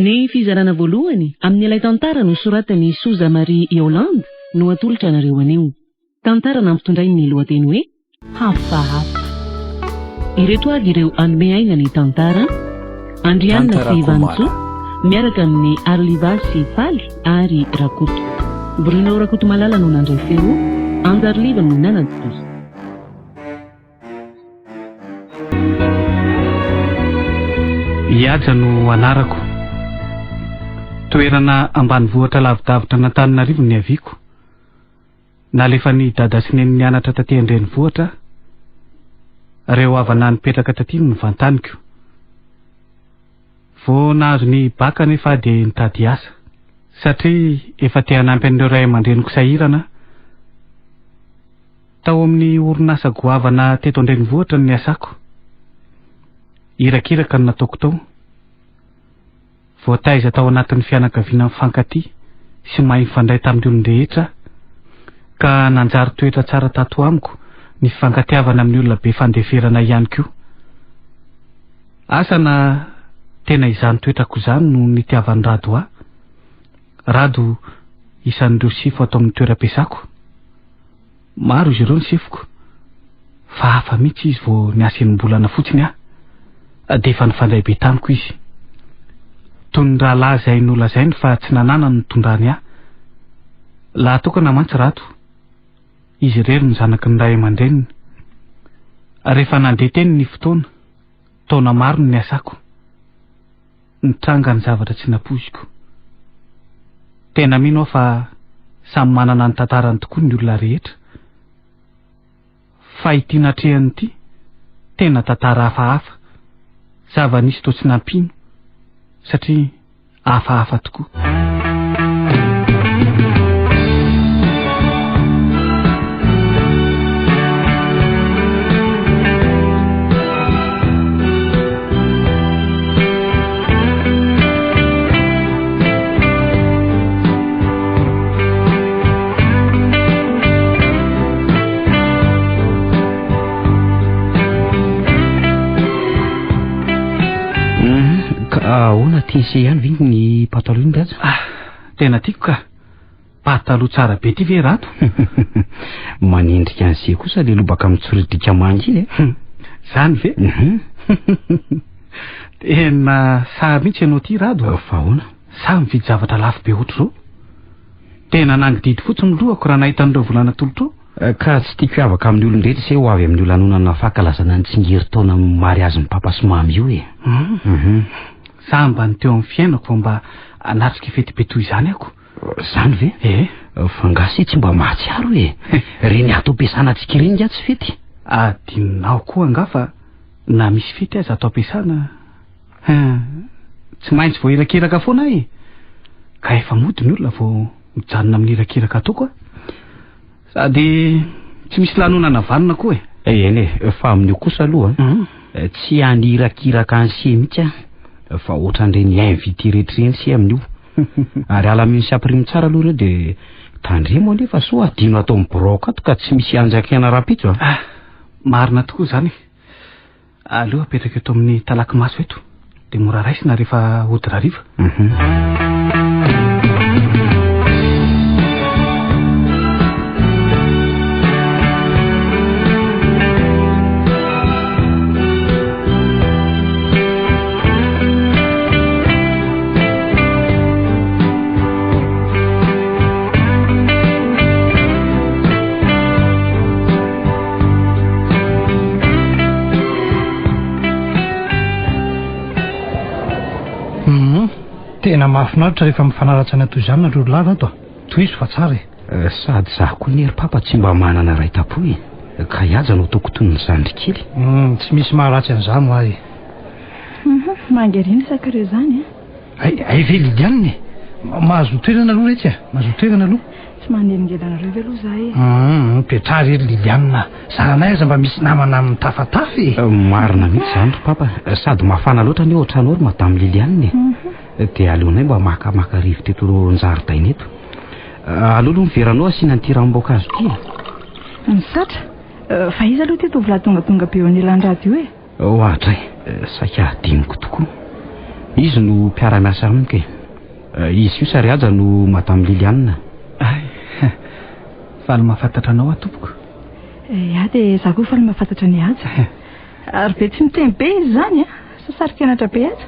Ny fizarana voalohany amin'ny ilay tantara nosoratan'i Souza Marie Yolande no atolotra anareo anio. Tantara nampitondrainy lohateny hoe hafahafa. Ireto avy ireo anome aina ny tantara: Andrianina sy Ivanitso miaraka amin'ny Arliva sy Faly ary Rakoto. Bruno Rakoto Malala no nandray feo, Andarliva no nanaditozy. Ihaja no anarako. Toerana ambanivohitra lavidavitra n'Antananarivo ny aviako. Nalefa ny dada sy ny nianatra taty an-drenivohitra. Reo avana nipetraka taty no vantaniko. Vao nahazo ny baka nefa dia nitady asa. Satria efa te hanampy an'ireo ray aman-dreniko sahirana. Tao amin'ny orinasa goavana teto an-drenivohitra ny asako. Irakiraka ny nataoko tao. Voataiza tao anatin'ny fianakaviana mifankatia sy mahay mifandray tamin'ny olon-drehetra, ka nanjary toetra tsara tato amiko ny fifankatiavana amin'ny olona be fandeferana ihany koa. Asana tena izany toetrako izany no nitiavan'ny Rado ahy. Rado isan'ireo sifo atao amin'ny toeram-piasako. Maro izy ireo ny sifoko, fa hafa mihitsy izy vao niasen'ny-bolana fotsiny aho. Dia efa nifandray be tamiko izy. Tondra lazay nolazainy fa tsy nanana ny tondrany ahy. Laha tokana mantsy Rado, izy irery ny zanaky ny ray aman-dreniny. Rehefa nandeha teny ny fotoana, taona maro ny asako. Nitranga ny zavatra tsy napoiziko. Tena mino aho fa samy manana ny tantarany tokoa ny olona rehetra. Fa ity natrehany ity, tena tantara hafahafa. Zava-nisy toa tsy nampino, satria hafahafa tokoa. Ahoana tianse ihany vingy ny pataloha ny Raja? Tena tiako ka. Pataloha tsara be ty ve Rado? Manendrika an'izay kosa le lobaka mitsoridrika mangy iny e. Zany ve? Tena sahy mihitsy ianao ty Rado. Fa ahoana? Sahy mividy zavatra lafo be ohatr' zao. Tena nangididy fotsiny lohako raha nahita an'ireo volana tolotro. Ka tsy tiako avaka amin'ny olon-drehetra se ho avy amin'ny olanonana fankalazana ny tsingery taona mariazy ny papa sy mamy io e. Sahy mba ny teo amin'ny fiainako fa mba anatrika fety be toy izany ako. Zany ve? Fa ngase tsy mba mahatsiaro e. Reny ato ampiasana antsika ireny ngia tsy fety. Adinao koa anga fa na misy fety aza ato ampiasana. Tsy maintsy vao irakiraka foana e. Ka efa mody ny olona vao mijanona amin'ny irakiraka ataoko. Sady tsy misy lanonana vanona koa e. Eny e, fa amin'io kosa aloha tsy anirakiraka an'se mihitsy fa ohatran'ireny invité rehetrareny se amin'io. Ary alamino sy aprimo tsara aloha ireo dia tandremo anefa so adino atao mibrok ato ka tsy misy anjakena rapitso. Marina tokoa zany. Aleo apetraka eto amin'ny talaky maso eto dia mora raisina rehefa hodira riva. Tena mahafinaritra rehefa mifanaratsana toy izany nareo lahy Rado. Tohizo fa tsara e. Sady zaho koa nery papa tsy mba manana ray-tapo e. Ka iaja no toko toy ny zandry kely. Tsy misy maharatsy an'izany ho ahy. Mangariny sakareo zany e. Ay ve Liliane e. Mahazo toerana aloha rehetra. Mahazo toerana aloha. Tsy mandelingelanareo ve aloha zahay e. Petra rery Liliane. Zaranay aza mba misy namana amin'ny tafatafy. Marina mihitsy zany papa. Sady mafana loatra ny ohatranao ry madame Liliane e. Dia aleonay mba makamaka rivotra eto an-jaridaina eto. Alolo miveranao asiana ny tiram-boankazo ity. Nisatra fa izy aloha teto vola tonga be eo an'ilany radio e. Ohatra saika adiniko tokoa. Izy no mpiara-miasa amiko izy io sary aja no madame Liliane. Faly mahafantatra anao atompoko. Dia za koa faly mahafantatra ny aja. Ary be tsy miteny be izy zany a, sasarika anatra be aja.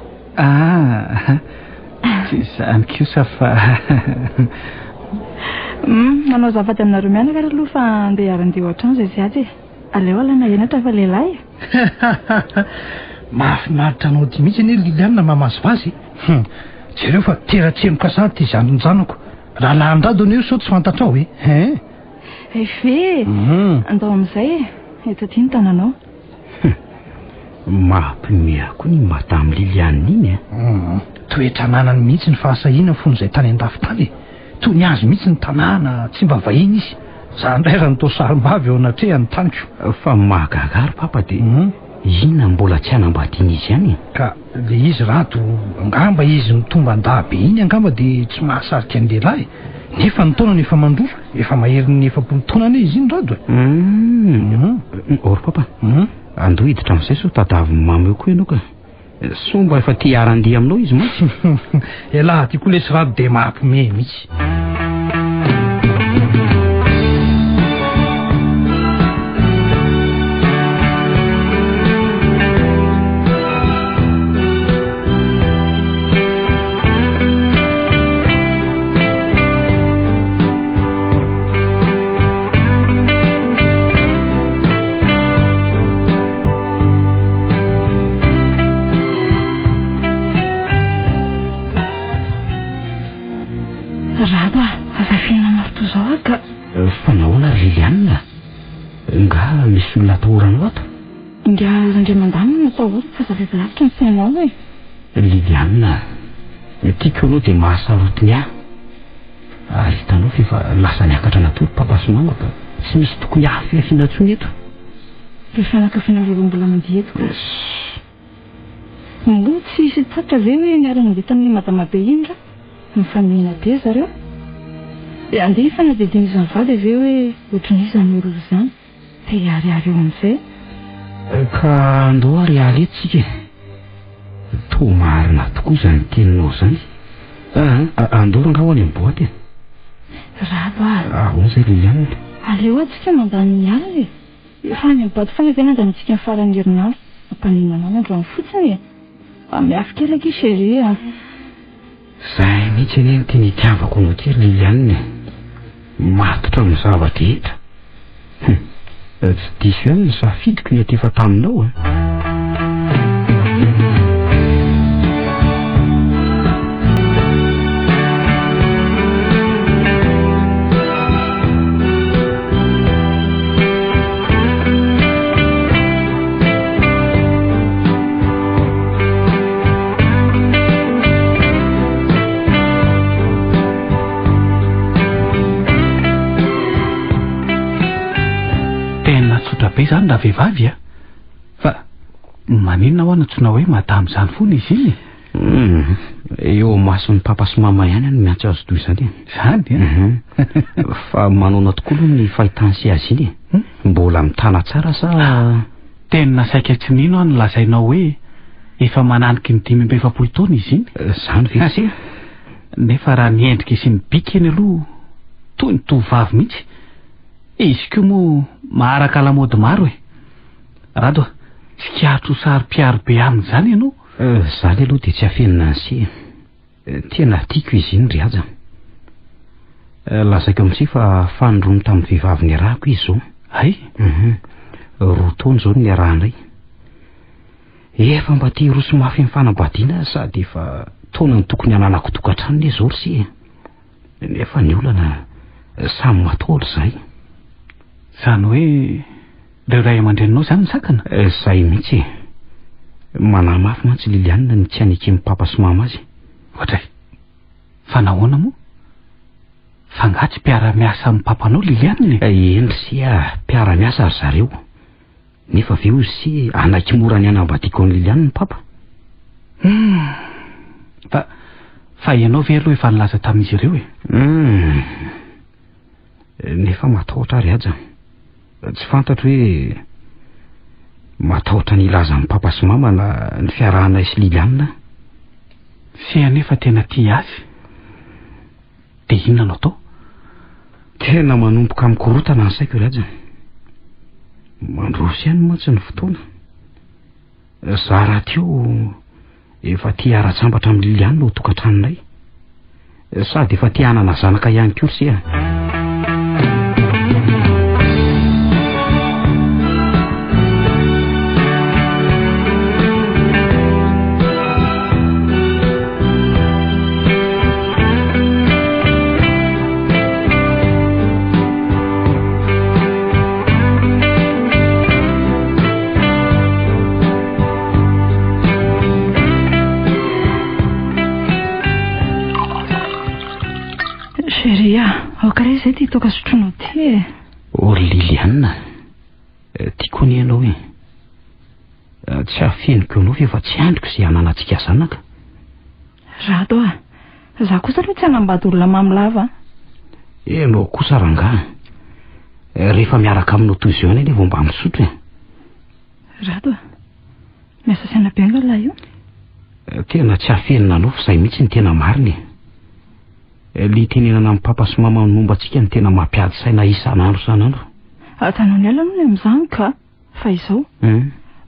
Tsy izany kosa fa manao zavady aminareo mianaka raha aloha fa andeha arandeha ohatrano zay sy aja. Aleo alana enatra fa lehilahy. Mahafinaritra anao ty mihitsy anie Liliane mamazivazy. Jereo fa teratsemoka sady ty zanonjanako. Raha lahandrado anio sao tsy fantatrao hoe. Efe andao amin'izay eto ty ny tananao. Mampimea koa ny madame Liliane iny toetra nanany mihitsy ny fahasahina fon'izay tany an-dafy tany. Toy ny azy mihitsy ny tanàna tsy mba vahiny izy. Za ndray raha nitao sarim-bavy eo anatrehany taniko. Fa mahagagary papa dia inona mbola tsy hanambadiana izy ihany. Ka le izy rato angamba izy nitomba an-dahabe iny angamba dia tsy mahasarika ny lehilahy. Nefa ny taonany efa mandroso, efa mahery ny 70 taona ane izy iny rado. Or papa andao hiditra amin'izay so tadaviny mamy eo koa ianao ka somba efa ty arandeha aminao izy matsy. Elahy ty koa lesy rado dia mahampime mihitsy. Liliane nga misy olona atahoranao ato. Nga Andriamandanina natao ozy fa zavatra lavitra ny sainao hoe. Liliane tiako anao dia mahasarotiny ahy. Ary hitanao fa lasa niakatra natory papa sy mama ka tsy misy tokony hafiafina intsony eto. Fifanakafiana rehefa mbola mandeha eto. Mbola tsy hisy tsatra ve hoe niara-nandeha tamin'ny madamabe iny ra mifamihina be zareo. Andeha fanadidina izany vady avy eo hoe ohatran'izany olo izany dia ariary eo amin'izay. Ka andao ariary eto tsika. Toa marina tokoa izany teninao izany. Andao rangao any amin'ny boaty. Rado ahoana izay Liliane? Aleo atsika mandany ny alina fa any amin'ny boaty foana dia nandanitsika ny farany herinandro mampanina anao androany fotsiny. Miafy kely chérie. Zay mihitsy anie ny teny itiavako anao ty Liliane. Matotra amin'ny zavatra etra. Tsy diso ihany ny safidiko ny atefa taminao. Be zany raha vehivavy fa maninona ho anatsona hoe madame zany foana izy iny. Eo mason'ny papa sy mama ihany no miantso azy toy izany. Zany fa manona tokoa aloha ny fahitany sy azy iny. Mbola mitana tsara sa tena saika tsy nino any lazainao hoe efa mananiky ny 5 taona izy iny. Zany ve? Nefa raha ny endrika sy ny bika eny aloha toy ny tovavy mihitsy. Izy koa moa maharaka lamody maro Rado tsikarotro sary-piaro be aminy zany ianao. Zany aloha dia tsy afenina ansi. Tena tiako izy iny ry aja. Lazaiko amin'isi fa fanindromy tamin'ny vehivavy ny arahako izy zao. Hay? 2 taona zao ny arahindray. Efa mba tia roso mafy amin'ny fanambadiana sady efa taona ny tokony hananako tokantrano le zao ry nefa ny olana samy matahotra zay. Zany hoe reo ray aman-dreninao zany ny sakana? Zay mihitsy. Manahy mafy mantsy Liliane ny tsy haneky amin'ny papa sy mama azy. Ohatray fa nahoana moa? Fa nga tsy mpiara-miasa amin'ny papanao Liliane? Endry sy mpiara-miasa ary zareo. Nefa ve ozy sy anaky mora ny hanambadiako ny Liliane ny papa? Fa ianao ve aloha efa nilaza tamin'izy ireo nefa matahotra ary aja. Tsy fantatro hoe matahotra ny ilaza amin'ny papa sy mama na ny fiarahana sy Liliane. sy anefa tena tia azy dia inona no atao? Tena manomboka mikorotana ny saiko raja. Mandroso ihany moa tsy ny fotoana. Za raha teo efa tia ara-tsambatra amin'ny Liliane no tokantranonay, sady efa tia hanana zanaka ihany koa ry sia. Karaha izay ty toka sotronao ty e. Ry Liliane, tiako ny ianao e. Tsy hafeniko ianao efa tsy andriko izay hananantsika zanaka. Rato a, za kosa aloha tsy hanambady olona mamilava. Ianao kosa rangaha, rehefa miaraka aminao toy izao any vao mba misotro e. Rato a, miasa saina benga lahy io. Tena tsy hafenina anao fa izay mihitsy ny tena mariny. Ny tenenana amin'ny papa sy mama momba antsika ny tena mampiady saina isan'andro san'andro. Tanao ny ala aloha amin'izany ka fa izao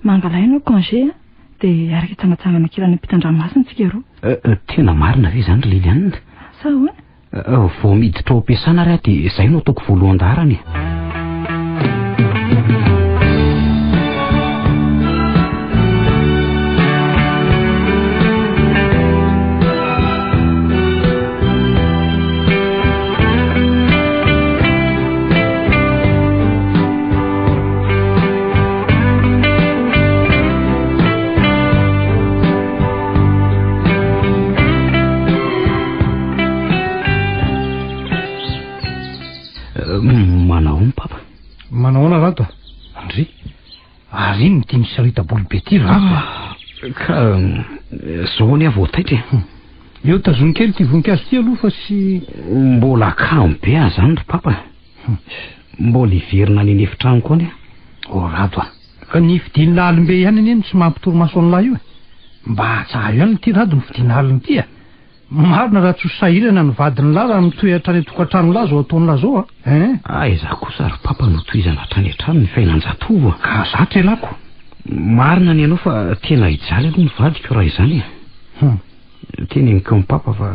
mangala ianao congé dia araka hitsangatsangana kirana ampitan-dranomasina tsika roa. Tena marina ve izany ry Liliane? Sa ahoana? Vao miditra ao am-piasana ary dia izay no ataoko voalohan-darany. Manahoana rato Andry? Ary iny tia misarita-bolo be ty rato. Ka zao ny avoataitra. Eo tazony kely ty voninkazo ty aloha fa sy mbola kamo be azany ry papa. Mbola hiverina ny efitrango koa ane. O rato ka ny fidiny lalim-be ihany anie tsy mampitoromaso an'lahy io. Mba tsara ihany ty rato ny fidiny laliny ty. Marina raha tsy sahirana ny vadiny lahy raha mitoetra ny tokantrano lahy zao ataony lahy zao aiza kosa ry papa no tohizana hatrany hatrany ny fiainan-jatovo ka zatra elako. Marina ny ianao fa tena hijaly aloha ny vadiko raha izany teneniko amin'ny papa fa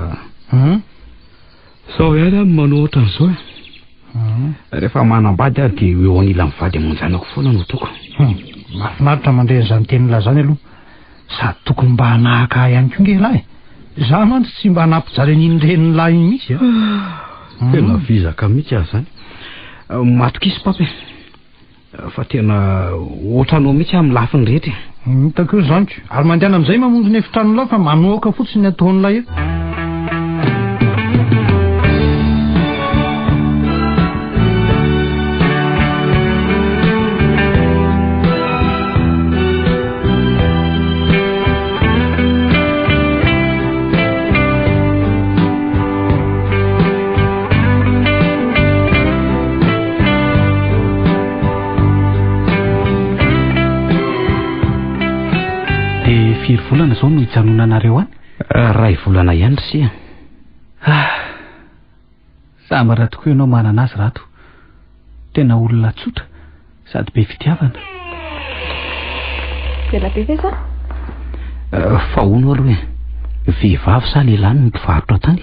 sao ihany amin'ny manao ohatran'izao rehefa manambady aho dia eo anila mivady amonjanako foana no toko. Mahafinaritra mandray an'izany tenylahy zany aloha, sady tokony mba hanahaka ihany koa nge lahy. Za mandry tsy mba hanampijary an'iny lahy iny mihitsy tena vizaka mihitsy aho zany. Matokisy papa fa tena ohatranao mihitsy amin'ny lafiny rehetra. Hitako eo zany ary mandehana amin'izay mamonjy ny efitrano lahy fa manoaka fotsiny ny ataon'ilay eo. Firy volana zao no hijanonanareo any? 2 volana ihany ry sia. Sambara tokoa ianao manana azy rato. Tena olona tsotra sady be fitiavana. Tela be ve sa? Fahono aloha vehivavy sa lehilahy no mpivarotra tany?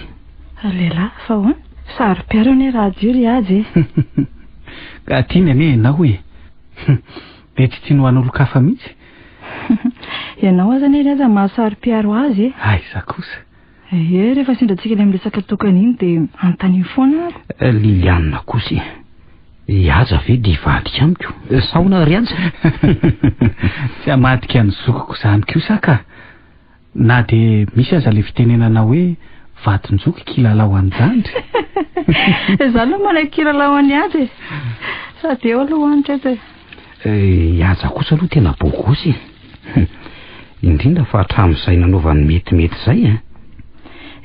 Lehilahy fa ahoana? Sary piaro anie radio ry azy ka tiany anie ianao e. Be tsy tiany ho an'olo-kafa mihitsy. Ianao aza anie aza mahasary piaro azy aiza kosa. Rehefa sindratsika ilay miresaka tokana iny dia anontany foana ako. Liliane kosa iaza ve dia hivadika amiko saona ry aza? Tsy hamadika ny zokiko izany kosa ka. Na dia misy aza ilay fitenenana hoe vadin-joko kilalao an-jandry. Izany aloha manao kilalao any azy sady eo aloha anitra eto. Iaza kosa aloha tena bogosy indrindra fa hatramin'izay nanaovany metimety izay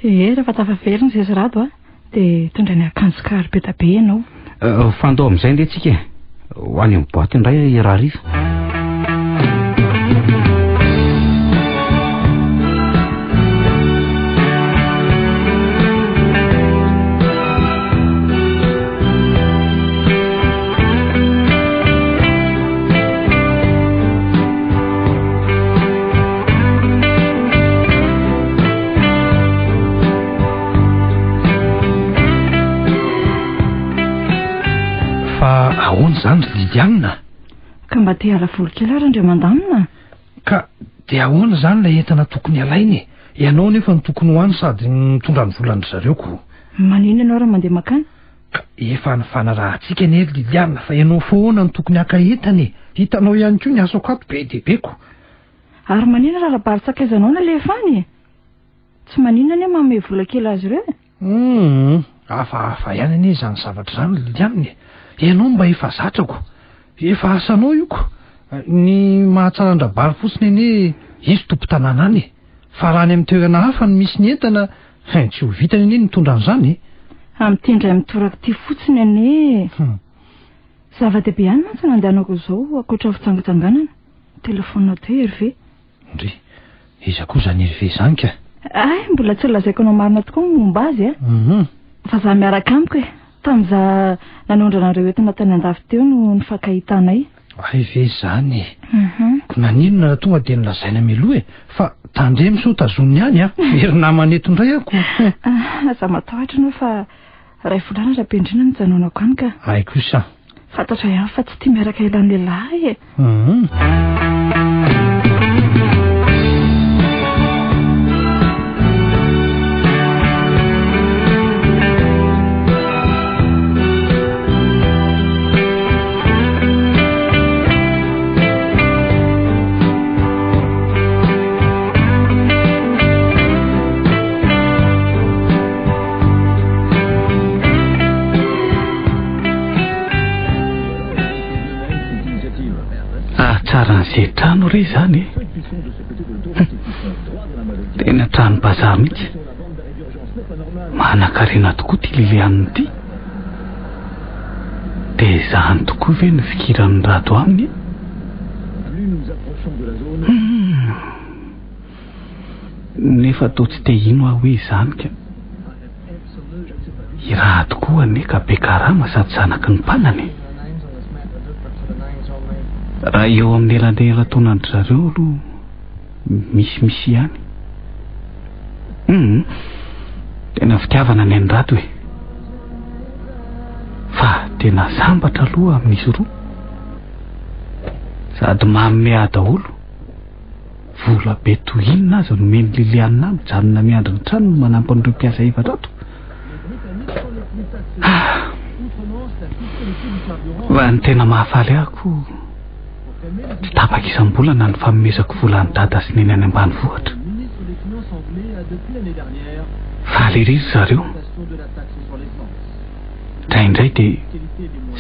rehefa tafaverina izay rato dia tondra ny akanjo karipeta be ianao. Fandao amin'izay ndray tsika ho any amin'ny boaty indray rahariva. ahoana zany ry Lidianina? Ka mba te ala voly kely ary andreo mandamina. Ka dia ahoana zany ilay entana tokony alainy? Ianao nefa ny tokony hoany sady mitondra ny volany zareoko. Manino ianao raha mandeha makany? Ka efa nifanarahantsika anie ry Lidianina fa ianao foana ny tokony haka entany. Hitanao ihany koa ny asako ato be dia beko. Ary manino raha baritsakaizanao na lefany? Tsy manino anie manome vola kely azy ireo? Hafahafa ihany anie izany zavatra izany Lidianina. Ianao mba efa zatrako. Efa asanao io ko. Ny mahatsara andrabary fotsiny anie izy tompo-tanàna any. Fa raha any amin'ny toerana hafa no misy ny entana, tsy ho vitany anie mitondra an'izany. Amin'ny tendray mitoraka ty fotsiny anie. Zava-dehibe ihany mantsy nandehanako izao ankoatra fitsangantsanganana. Telefonina teo Hervé. Ndry, iza koa izany Hervé izany ka? Mbola tsy lazaiko anao marina tokoa ny momba azy. Fa za miaraka amiko tamin'iza nanondranareo entana tany andafy teo no nifakahitanay. Hervé izany. Nanino na tonga dia nilazaina mialoha fa tandremo so tazominy ihany ery namana eto indray ako. Za matahotra anao fa ray volana rapendrina ny janoanako any ka. Ay kosa. Fantatra ihany fa tsy tia miaraka ilan'ny lehilahy. Tsara n'izay trano re izany. Tena trano bazary mihitsy. Manan-karena tokoa ty Lilianina ty. Dia izany tokoa ve ny fikiran'ny rato aminy? Nefa toa tsy te ino aho hoe izany ka. I rato koa ane ka be karama sady zanaky ny mpanany. Raha eo amin'ny elandela taonandry zareo aloha misy ihany. Tena fitiavana ny any rato fa tena sambatra aloha amin'izy roa. Sady mameha daholo. Vola be tohinina aza nomeny Lilianina mijanona miandry ny trano no manampy an'ireo mpiasa efa rato. Fa ny tena mahafaly ahako tsy tapaka isam-bolana ny famomezako vola ny dada sy neny any ambanivohitra. Faly iry zareo. Indraindray dia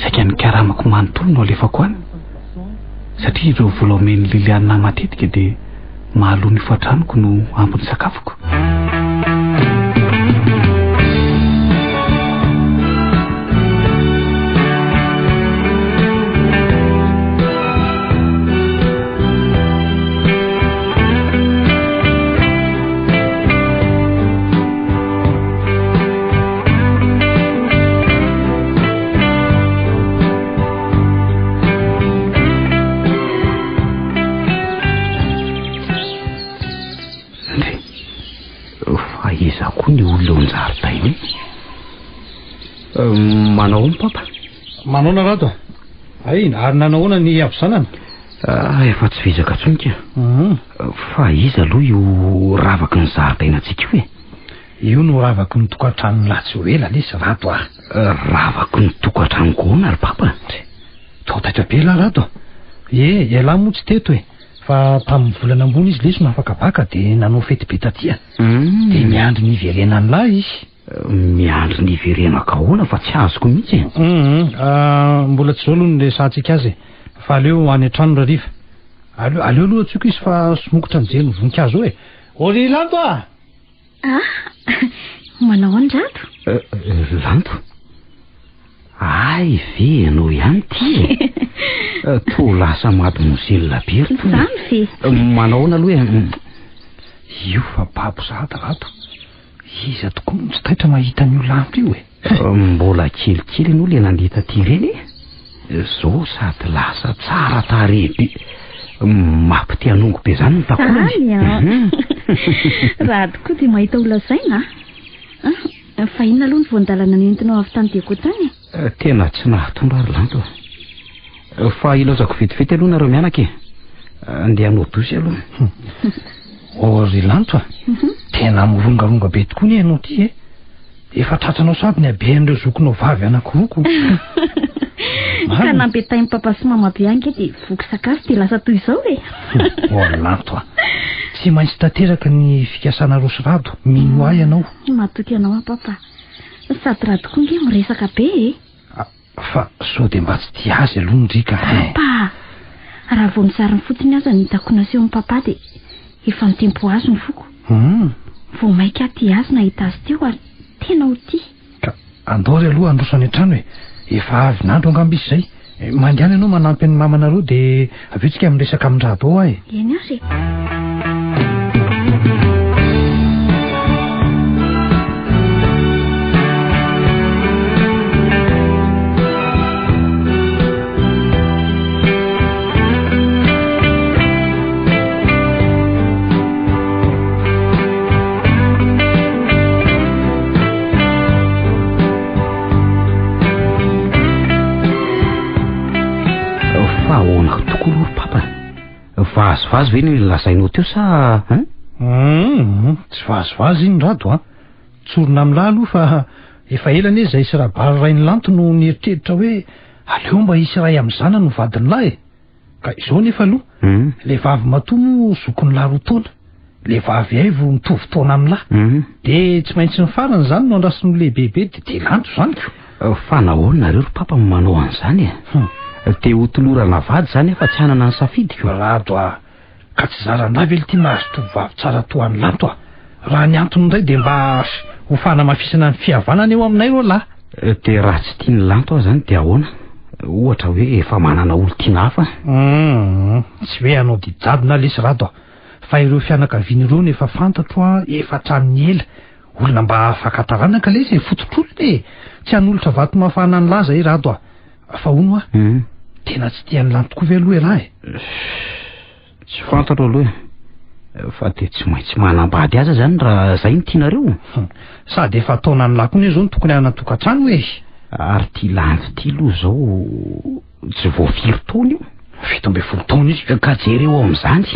saika ny karamako manontolo no alefako any. Satria ireo vola omeny Lilianina matetika dia mahalo ny foatranoko no ampony sakafoko. Manao ny papa? Manao na rato? Ay, ary nanahoana ny avisanana? Efa tsy vizaka tsonika. Fa iza aloha io ravaky ny zaridainantsika io Io no ravaky ny tokantrano latsy ho ela lesy rato ravaky ny tokantranoko hoana ry papa? Taotaitra be la rato. Ialahy moa tsy teto fa tamin'ny volana ambony izy lesy nafakabaka dia nanao fety be tatya. Dia miandry ny iverena ny lahy izy. Miandry ny iverenaka ahoana fa tsy azoko mihitsy. Mbola tsy zao aloha ny resantsika azy fa aleo any an-trano rariva. Aleo aloha atsika izy fa somokotra ny jeny voninkazo Ori Lanto manao any rato? Lanto? Ay ve ianao ihany ty to lasa maty mozelina be ry to. Zany ve? Manao aloha io fa papo zata rato. Iza tokoa no tsy taitra mahita an'io lanto io mbola kelikely no le nandita ty ireny zao sady lasa tsara tarehy be mampite hanongo be zany ny takolany. Raha tokoa dia mahita olona saina fa inona aloha ny voandalana nentinao avy tany diako tany? Tena tsy nahatondra ary lanto Fa ilaozako vetivety aloha nareo mianaka e. Andeha hanodosy aloha. Ry Lanto tena mirongaronga be tokoa ny ianao ty e. Efa tratranao sady ny abe an'ireo zokonao vavy anankiroko. Ka nampetain'ny papa sy mama Bianca dia voky sakafo dia lasa toy izao e. Lanto tsy maintsy tanteraka ny fikasana rosirado. Mino ahy ianao. Matoky ianao papa. Sady raha tokoa nge miresaka be e. Fa sao dia mba tsy tia azy aloha ny rika. Papa, raha vao nisariny fotsiny aza ny hitako nasehon'ny papa dia efa nitempo azy ny foko. Vao maika tia azy nahita azy teo ary tena ho tia. Ka andory aloha androsany an-trano e. Efa avy nandro angamba izy izay. Mandiana ianao manampy ny mamanareo dia avy eo tsika miresaka amin-drado ao ahy. Eny azy vazovazo ve ny lazainao teo sa tsy vazovazo iny Rado tsorona amin'lahy aloha fa efa elany izay sy raha bary ray ny Lanto no nieritreritra hoe aleo mba hisy ray amin'ny zanany no vadiny lahy ka izao nefa aloha le vavy matoa no zokony lahy roa taona le vavy ay vo mitovy taona amin'ny lahy dia tsy maintsy ny farany zany no andrasiny lehibebe dia Lanto zany ko fa nahoana nareo ry papa manao an'izany te ho tolorana vady zany fa tsy hanana ny safidiko. Rado ka tsy zarana vely tia mahazo tovovavy tsara toa ny Lanto raha ny antony indray dia mba ho fanamafisana ny fihavanana eo aminay ro lahy. Dia raha tsy tia ny Lanto zany dia ahoana ohatra hoe efa manana olo tiana hafa. Tsy hoe anao didadina lesy Rado fa ireo fianakaviany ireo nefa fantatro efa hatramin'ny ela olona mba afaka taranaka lesy fototr'olona tsy hanolotra vato mafana ny laza Rado fa hono tena tsy tian'ny Lanto koa ve aloha lahy tsy fantatro aloha fa dia tsy maintsy manambady aza zany raha izay ny tianareo sady efa taona ny lahy koa izao no tokony hanatokantrano hoe ary tia Lanto tia aloha zao tsy voafiry taona io 17 taona izy ka jereo amin'izany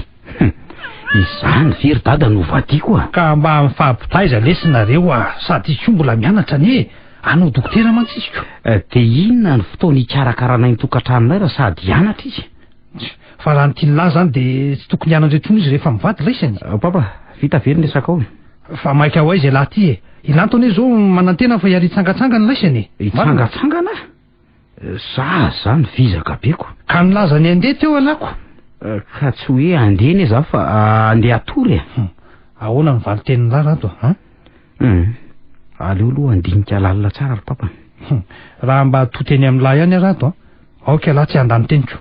izany firy dada no vadiako ka mba mifampitaiza lesinareo sady izy mbola mianatra ny anao dokotera mantsisiko dia inona ny fotoana hikarakarana ny tokantranonay raha sady hianatra izy fa raha ny tiany lahy zany dia tsy tokony hianatra izy rehefa mivady laisany papa vita very resaka ao fa maika ho izay lahy ty i Lanto anie zao manantena fa hiary hitsangatsangana laisany hitsangatsangana za zany vizaka beko ka nilaza ny andeha teo alako ka tsy hoe andeha ny za fa andeha atory ahoana mivaly tenin'ny lahy Rado aleo aloha andinika lalina tsara ry papa raha mba toteny amin'ny lahy ihany Rado aoka lahy tsy andany teniko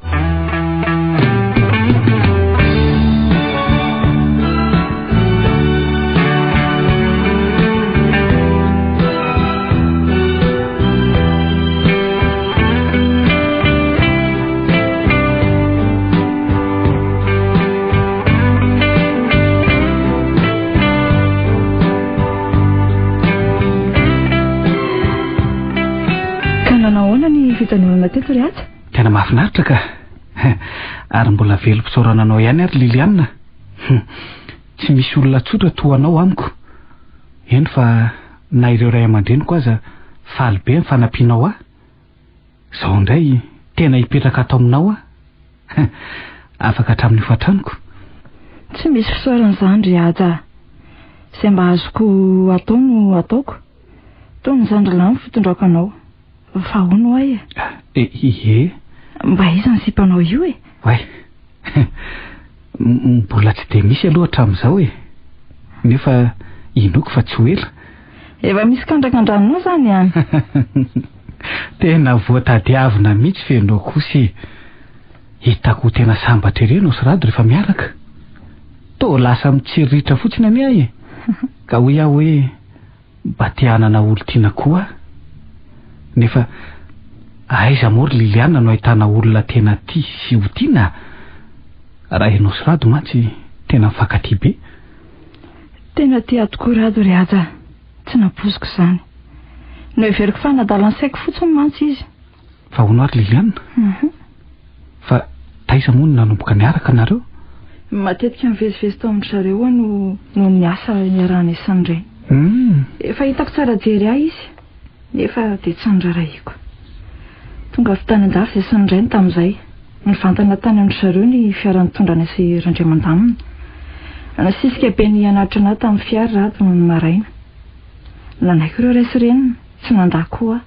tena mahafinaritra ka ary mbola velom-pitsaorananao ihany ary Liliana tsy misy olona tsotra toanao amiko eny fa na ireo ray aman-dreniko aza faly be mifanampianao zaho indray tena hipetraka atao aminao afaka hatramin'ny hofatraniko tsy misy fisaoran'izany ry aja izay mba azoko atao no ataoko toy ny zandry lahy fitondrako anao fa hono ahy mba iza ny sipanao io way mbola tsy dia misy aloha hatramin'izao nefa inoko fa tsy ho ela efa misy kandrakandranonao zany tena voatadiavina mihitsy fenao kosy hitako tena sambatra ireny sy Rado rehefa miaraka to lasa mitsiririritra fotsiny ane ahy ka hoy aho hoe mba tianana olo tiana koa nefa aiza moa ry Liliana no ahitana olona tena tia sy ho tiana raha ianao sy Rado mantsy tena mifankatia be tena tia tokoa Rado ry aja tsy napoziko izany no everiko fa nadala ny saiko fotsiny mantsy izy fa hono ary Liliana fa taiza moa no nanomboka niaraka nareo? Matetika mivezivezy tao amin'ny zareo no miasa niarahana isan'ireny. Efa hitako tsara jery ahy izy nefa dia tsy andraraiko. Tonga avy tany an-dafy izay isan'ireny tamin'izay nivantana tany amin'ny zareo ny fiarany tondrana sy Randriamandanina. Nasisika be ny anatra anahy tamin'ny fiara rato no maraina. Nanaiko ireo resy ireny tsy nandako aho.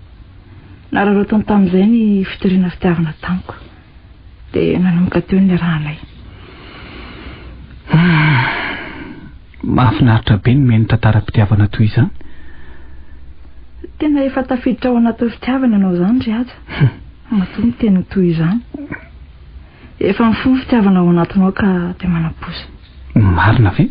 Nararaotany tamin'izay ny fitoriana fitiavana tamiko dia nanomboka teo ny rahanay. Mahafinaritra be ny meno tantara-pitiavana toy izany. Tena efa tafiditra ao anaty fitiavana anao izany ry aza. Matoa ny teny toy izany. Efa mifono fitiavana ao anatinao ka dia manaposa. Marina ve?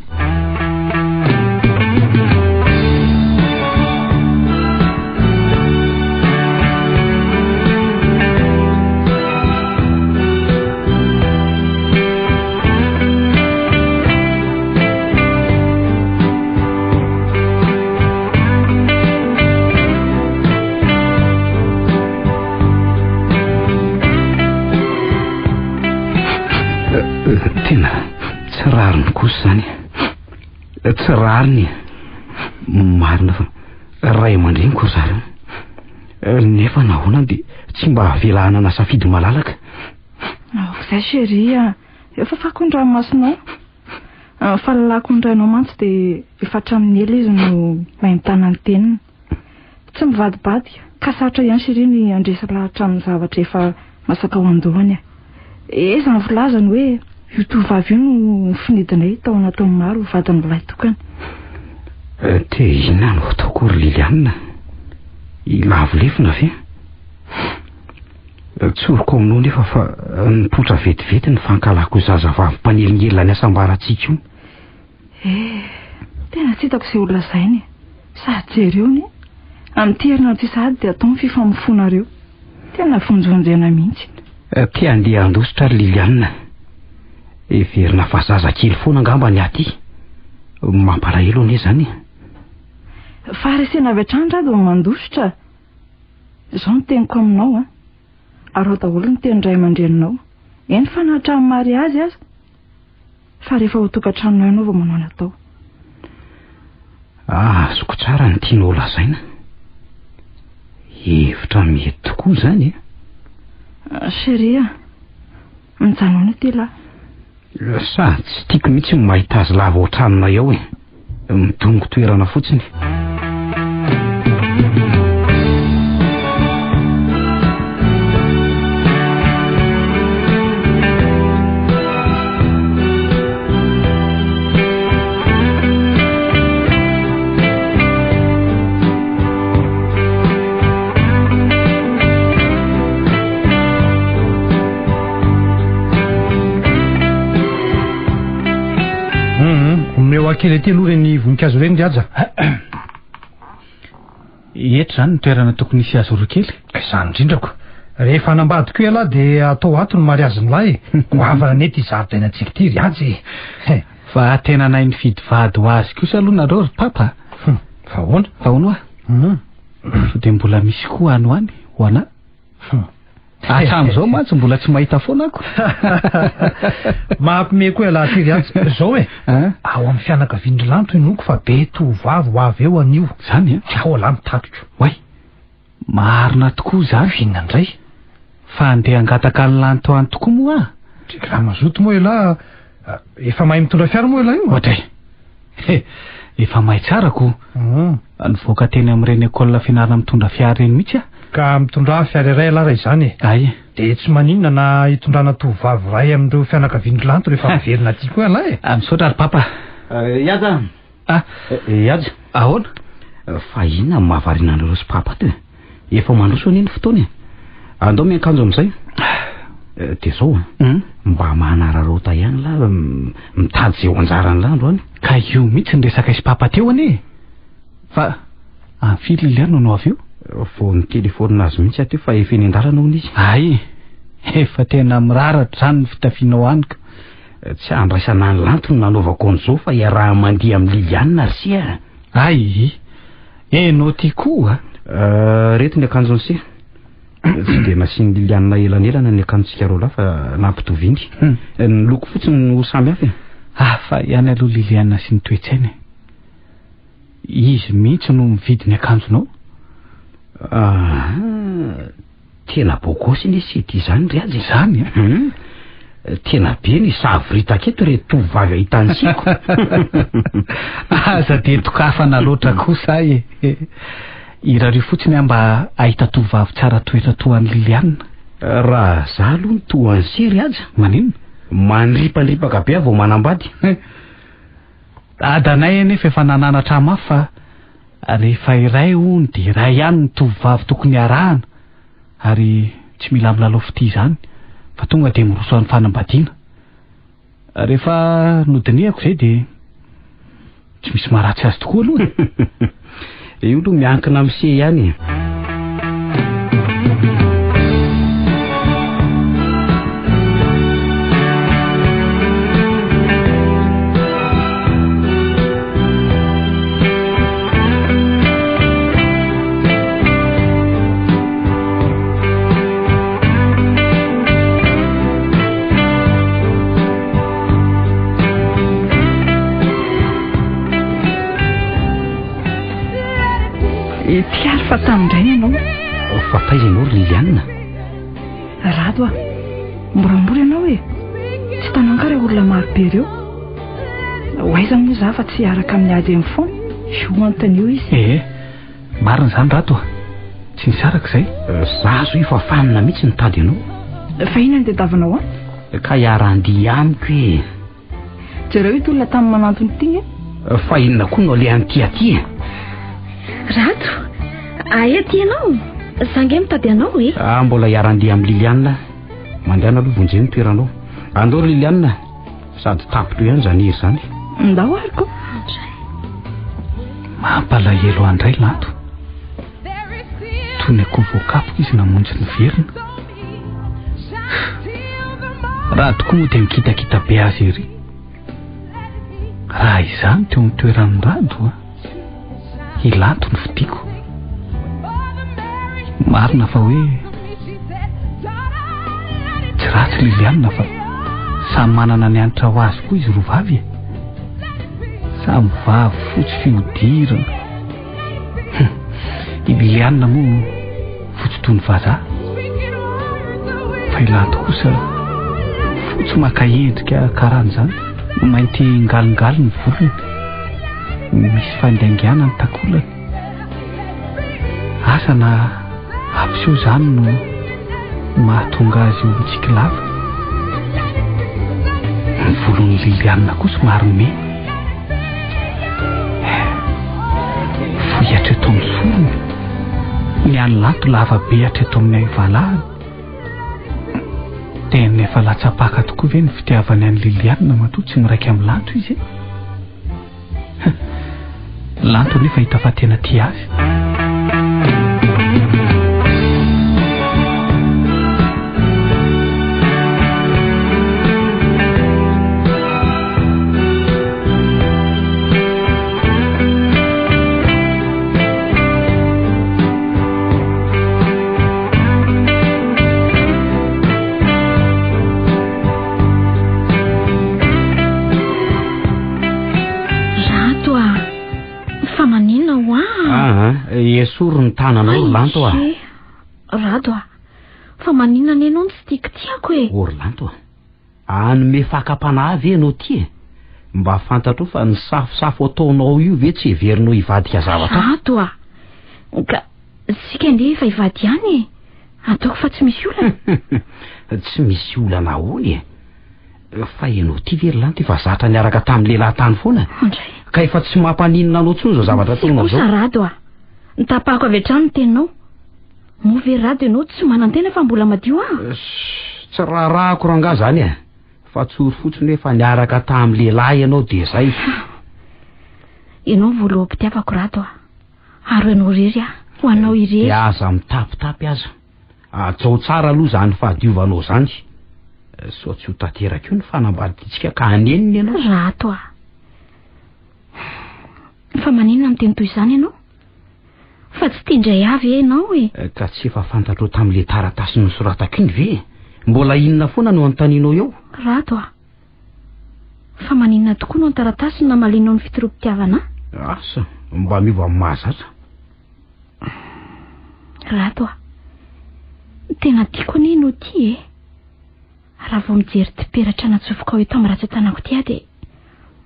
Tena tsy rariny kosa zany. Tsy rariny. Marina fa ray aman-dreny koa zareo. Nefa nahoana dia tsy mba havelahana na safidy malalaka. Izay chérie, efa fako ny ranomasonao. Fahalalako ny rainao mantsy dia efa hatramin'ny ela izy no mahintana ny teniny. Tsy mivadibady ka sarotra ihany chérie ny andresa lahatra amin'ny zavatra efa masaka ao an-dohany. Eza ny volazany hoe io tovavy io no finidinay tao anaty maro vadiny ilay tokana. Te ina no ataoko ry Liliana? Lavolefina ve? Tsoroko aminao nefa fa nipotra vetivety ny fankalako zazavavy mpanelingela ny asambaratsika io. Tena tsy hitako izay olona izay ny. Sady jereo ny amin'ny terina ty sady dia atao ny fifamofonareo. Tena vonjonjena mihitsy. Te andeha andositra ry Liliana. Everina fa zazakely foana angamba ny aty. Mampalahelo anie zany. Fa resena avy hatrany ra dia mandositra. Izao no teniko aminao ary daholo ny teny ray aman-dreninao. Eny fa nahatramin'ny mariazy aza. Fa rehefa ho tokantranonao ianao vao manao natao. Azoko tsara ny tianao lazaina. Hevitra mety tokoa zany. Chérie, mijanona ny ty lahy. Sa tsy tiako mihitsy ny mahita azy lava ohatranonay ao midongo toerana fotsiny. Kely ety aloha reny voninkazo reny ry aja. Eto zany ny toerana tokony hisy azy roa kely. Izany indrindrako. Rehefa hanambadiko ela dia atao ato ny mariazy ny lahy. Goavana nety zaridainantsika ity ry azy. Fa tena nay ny fidy vady ho azy kosa aloha nareo ry papa. Fahoana? Fahoana fa dia mbola misy koa ano any ho ana. Hatramin'izao mantsy mbola tsy mahita foana ako. Mahampime koa ela ty ry azy. Zao ao amin'ny fianakavian'ny lanto inoko fa be tovavy ho avy eo anio. Zany ao ala mitatotro. Way, marina tokoa zany. Fihinana indray. Fa andeha angataka ny lanto any tokoa moa. Raha mazoto moa ela efa mahay mitondra fiara moa ela io. Ohatray. Efa mahay tsarako. Nivoaka teny amin'ireny école fianarana mitondra fiara reny mihitsy ka mitondra fiara iray lara izany. Ay. Dia tsy maninona na hitondrana tovavy ray amin'ireo fianakavian'ny lanto rehefa miverina tia koa ala misaotra ry papa. Iaza. Iaza. Ahoana? Fa inona mahavariana anareo sy papa ty? Efa mandroso an'iny fotoana. Andao miakanjo amin'izay. Dia zao mba manararaota ihany la mitady izay ho anjarany landro any. Ka io mihitsy ny resaka isy papa teo anie. Fa am'fily Liliana no avy eo. Vao ny telefônina azy mihitsy aty fa efa eny an-dalana hono izy. Ay, efa tena miraratra zany ny fitafianao anyka. Tsy andraisana ny lanto no nanaovako an'izao fa iaraha mandeha amin'ny Liliana ry sia. Ay, enao ty koa. Reto ny akanjo ny sia. tsy dia nasiany Liliana elanelana ny akantsika roa lahy fa nampitovindy. Ny loko fotsiny no samy hafa. Fa ihany aloha Liliana sy ny toetsainy. Izy mihitsy no mividy ny akanjonao. Tena bokosy ny sity izany ry azy izany. Tena be ny savorita keto reto tovovavy ahitansiko. Aza dia tokafana loatra kosa e. Irario fotsiny mba ahita tovovavy tsara toetra toan'ny Liliana. Raha za aloha ny toany sery aza. Manino? Manripandripaka be vao manambady. Adanay anefa efa nananatra mafy fa rehefa iray hony dia iray ihany ny tovovavy tokony arahana, ary tsy mila milalao fity izany fa tonga dia miroso amin'ny fanambadiana. Rehefa nodinihako izay dia tsy misy maharatsy azy tokoa aloha. Io aloha miankina amin'ny se ihany. Tiary fa tamindray ianao. Fa taiza ianao ry Liliana? Rado moramora ianao e. Tsy tanankary olona marobe ireo. Hoaiza moa za fa tsy araka amin'ny ady amin'ny foana. Io anton'io izy. Marina izany Rado. Tsy nisaraka izay. Zazo io fa fanina mihitsy ny tady ianao. Fa inona ny tadiavanao Ka iara-andihy amiko e. Jereo ito olona tamin'ny manantony ity e. Fa inona koa no le anty aty? Rado, aia ty ianao? Sange mitady anao e? Mbola iara-andihy amin'ny Liliana. Mandehana aloha vonjeny toeranao. Andao Liliana, sady tapito ihany zany hery zany. Ndao ariko. Mampalahelo andray Lato. Toy ny akoho voakapoka izy namonjy ny verina. Raha tokoa moa dia mikitakita be azy ery. Raha izany teo amin'ny toeran'ny Rado Lato ny fidiko. Marina fa hoe tsy ratsy Liliana fa samy manana ny anitra ho azy koa izy roa vavy. Samy vavy fotsy fihodirana. I Liliana moa fotsy toy ny vazaha, fa i Lato kosa fotsy maka endrika karan'izany, mainty ngalingaly ny volony, misy fandaingiana ny takolany. Asa na ampiseho izany no mahatonga azy ho mitsikilava. Ny volon'ny Liliana kosa maromena, fohy hatreto amin'ny sorony. Ny any Lato lava be hatreto amin'ny valahany. Tena efa latsapaka tokoa ve ny fitiavany an'ny Liliana matoa tsy miraika amin'ny Lato izy. Lato nefa hita fa tena tia azy. Esoro ny tananao Orlanto Rado fa maninona ny anao tsy tiako e. Orlanto anome fakapana avy enao ty mba fantatro fa ny safosafo ataonao io ve tsy heverinao hivadika zavatra. Rado ka sika ndi efa hivady ihany ataoko fa tsy misy olana. Tsy misy olana ahoany fa enao ty ve Orlanto efa zatra niaraka tamin'ny lehilahy tany foana ka efa tsy mampaninona anao tsony zao zavatra ataonao zao. Kosa Rado nitapahako avy hatrany ny teninao. Moa ve Rado ianao tsy manan-tena fa mbola madio tsy rahako ranga zany fa tsory fotsiny efa niaraka tamin'ny lehilahy ianao dia zay. Ianao voaloha mpitiavako Rado ary ianao rery ho anao irery. Aza mitapitapy aza atsao tsara aloha zany fahadiovanao zany. So tsy ho tanteraka io ny fanambaditsika ka haneniny ianao. Rado fa maninona miteny toy izany ianao? fa tsy tiandray avy ianao e. Ka tsy efa fantatro tamin'le taratasy nosoratako iny ve? Mbola inona foana no anontanianao eo? Rato a, fa maninona tokoa no antaratasy na malinao ny fitirom-pitiavana? Asa, mba miova amin'ny mahazatra. Rato a, tena tiako anie no ty e. Raha vao mijery ty peratra natsofoka ao eto amin'ny ratsan-tanako ty a dia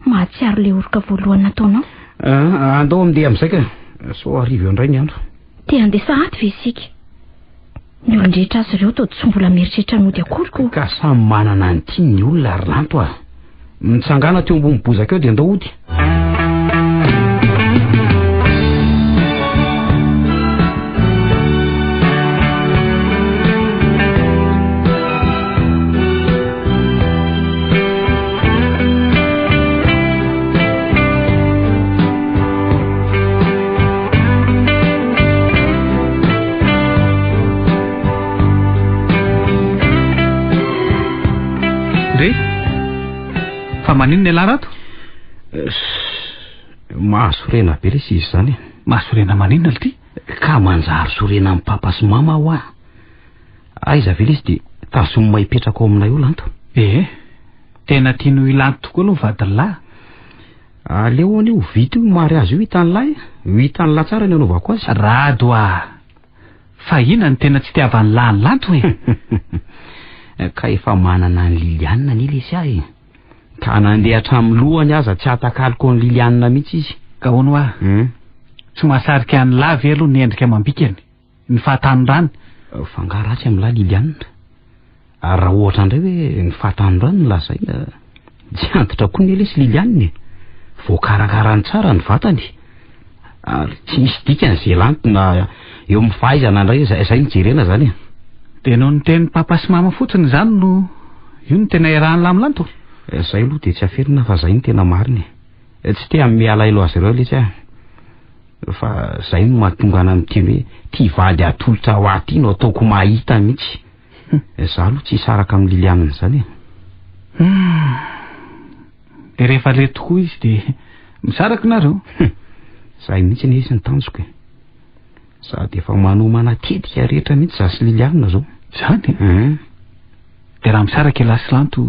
mahatsiaro le oroka voalohany nataonao. Andao amin'deha amin'izay ka, so arivo eo indray ny andro. Te handesa aty ve isika? Ny olon-drehetra azy ireo tao tsy mbola mieritreritra nody akoriko. Ka samy manana ny tiany ny olona ary lanto a. Mitsangana teo ambony bozaka eo dia andao ody. Fa maninona iala Rato? Mahasorena be lesy izy zany. Mahasorena maninona ly ty? Ka manjary sorena amin'ny papa sy mama aho a. Aiza ve lesy dia tazomina hipetraka ao aminay io lanto? Tena tiano ilanto tokoa aloha vadinlahy. Aleo anio vita io mariazy io hitan'ny lahy. Hitan'ny lahy tsara ny anaovako azy. Rado a, fa inona ny tena tsy tiavan'ny lahy ny lanto e? Ka efa manana ny Liliane ny lesy ahy. Ka nandeha hatramin'ny lohany aza tsy atakaliko ny Liliane mihitsy izy. Ka hono a, tsy mahasarika ny lahy ve aloha ny endrika amam-bikany, ny fahatany rany? Fangaratsy amin'ny lahy Liliane. Ary raha ohatra indray hoe ny fahatany rany ny lazaina, tsy antitra koa ny lesy Liliane. Voakarakarany tsara ny vatany. Ary tsy misy dikany izay lanto na eo amin'ny fahaizana indray izay mijerena zany. Dia noho ny tenin'ny papa sy mama fotsiny zany no io no tena iarahany lahy milanto? Zay aloha dia tsy aferina fa zay no tena mariny. Tsy te amin'ny mialailo azy ireo lesy aho. Fa zay no mahatonga ana miteny hoe tia vady atolotra ho aty no ataoko mahita mihitsy. Za aloha tsy saraka amin'ny Liliane zany. Dia rehefa le tokoa izy dia misaraka nareo? Zay mihitsy ny izy ny tanjoko. Sady efa manomana tetika rehetra mihitsy za sy Liliane zao. Zany? Dia raha misaraka lasy lanto